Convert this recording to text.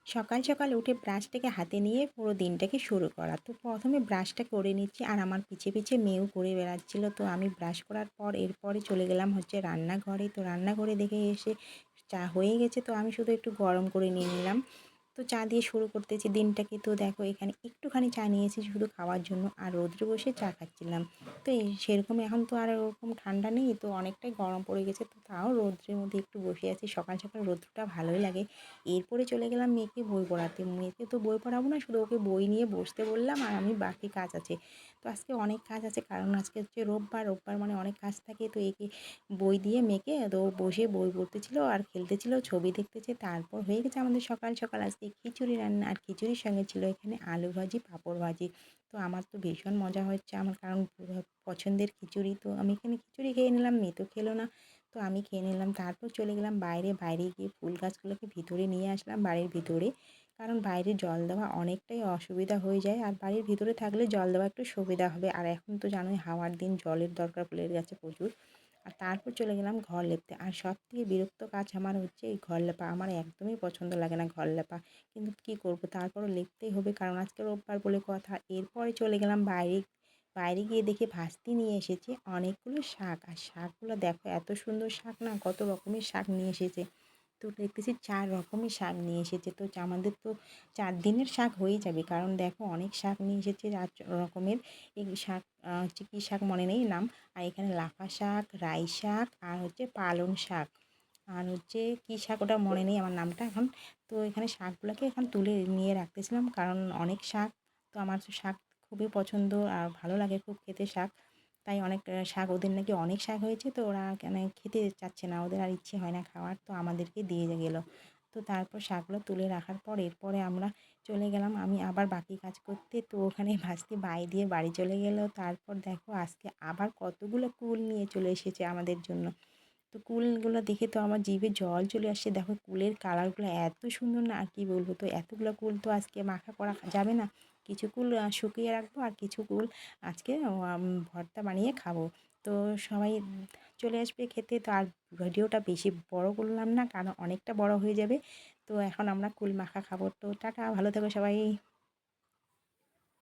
সকাল সকাল উঠে ব্রাশটাকে হাতে নিয়ে পুরো দিনটাকে শুরু করা। তো প্রথমে ব্রাশটা করে নিচ্ছি আর আমার পিছে পিছে মেয়েও করে বেড়াচ্ছিল। তো আমি ব্রাশ করার পর এরপরে চলে গেলাম হচ্ছে রান্নাঘরে। তো রান্নাঘরে দেখে এসে চা হয়ে গেছে, তো আমি শুধু একটু গরম করে নিয়ে নিলাম। তো চা দিয়ে শুরু করতেছি দিনটাকে। তো দেখো এখানে একটুখানি চা নিয়েছি শুধু খাওয়ার জন্য, আর রোদ্রে বসে চা খাচ্ছিলাম। তো সেরকম এখন তো আর ওরকম ঠান্ডা নেই, তো অনেকটাই গরম পড়ে গেছে, তো তাও রৌদ্রের মধ্যে একটু বসে আছি। সকাল সকাল রৌদ্রটা ভালোই লাগে। এরপরে চলে গেলাম মেয়েকে বই পড়াতে। মেয়েকে তো বই পড়াবো না, শুধু ওকে বই নিয়ে বসতে বললাম, আর আমি বাকি কাজ আছে। তো আজকে অনেক কাজ আছে, কারণ আজকে হচ্ছে রোববার। রোববার মানে অনেক কাজ থাকে। তো একে বই দিয়ে মেয়েকে, তো বসে বই পড়তেছিল আর খেলতেছিল, ছবি দেখতেছে। তারপর হয়ে গেছে আমাদের সকাল সকাল আজকে খিচুড়ি রান্না, আর খিচুড়ির সঙ্গে ছিল এখানে আলু ভাজি, পাঁপড় ভাজি। তো আমার তো ভীষণ মজা হচ্ছে আমার, কারণ পছন্দের খিচুড়ি। তো আমি এখানে খিচুড়ি খেয়ে নিলাম, মেয়ে তো খেলো না, তো আমি খেয়ে নিলাম। তারপর চলে গেলাম বাইরে। বাইরে গিয়ে ফুল গাছগুলোকে ভিতরে নিয়ে আসলাম, বাড়ির ভিতরে। কারণ বাইরে জল দেওয়া অনেকটাই অসুবিধা হয়ে যায়, আর বাড়ির ভিতরে থাকলে জল দেওয়া একটু সুবিধা হবে। আর এখন তো জানোই হাওয়ার দিন, জলের দরকার ফুলের গাছে প্রচুর। আর তারপর চলে গেলাম ঘর লেপতে। আর সবথেকে বিরক্ত কাজ আমার হচ্ছে এই ঘর লেপা। আমার একদমই পছন্দ লাগে না ঘর লেপা, কিন্তু কী করবো, তারপরও লিখতেই হবে, কারণ আজকে রোববার বলে কথা। এরপরে চলে গেলাম বাইরে। বাইরে গিয়ে দেখি ভাস্তি নিয়ে এসেছে অনেকগুলো শাক। আর শাকগুলো দেখো এত সুন্দর শাক, না কত রকমের শাক নিয়ে এসেছে। তো দেখতেছি 4 রকমের শাক নিয়ে এসেছে। তো আমাদের তো 4 দিনের শাক হয়ে যাবে, কারণ দেখো অনেক শাক নিয়ে এসেছে 4 রকমের। এই শাক হচ্ছে কী শাক মনে নেই নাম। আর এখানে লাফা শাক, রাই শাক, আর হচ্ছে পালং শাক, আর হচ্ছে কী শাক ওটা মনে নেই আমার নামটা এখন। তো এখানে শাকগুলোকে এখন তুলে নিয়ে রাখতেছিলাম, কারণ অনেক শাক। তো আমার তো শাক খুবই পছন্দ আর ভালো লাগে খুব খেতে শাক। তাই অনেক শাক, ওদের নাকি অনেক শাক হয়েছে, তো ওরা কেন খেতে চাচ্ছে না, ওদের আর ইচ্ছে হয় না খাওয়ার, তো আমাদেরকে দিয়ে গেলো। তো তারপর শাকগুলো তুলে রাখার পর এরপরে আমরা চলে গেলাম আমি আবার বাকি কাজ করতে। তো ওখানে ভাস্তি বাই দিয়ে বাড়ি চলে গেল। তারপর দেখো আজকে আবার কতগুলো কুল নিয়ে চলে এসেছে আমাদের জন্য। তো কুলগুলো দেখে তো আমার জিভে জল চলে আসছে। দেখো কুলের কালারগুলো এত সুন্দর, না আর কি বলবো। তো এতগুলো কুল তো আজকে মাখা করা যাবে না। কিছু কুল শুকিয়ে রাখবো, আর কিছু কুল আজকে ভর্তা বানিয়ে খাবো। তো সবাই চলে আসবে খেতে। তো আর ভিডিওটা বেশি বড় করলাম না, কারণ অনেকটা বড় হয়ে যাবে। তো এখন আমরা কুল মাখা খাবো। তো টাটা, ভালো থেকো সবাই।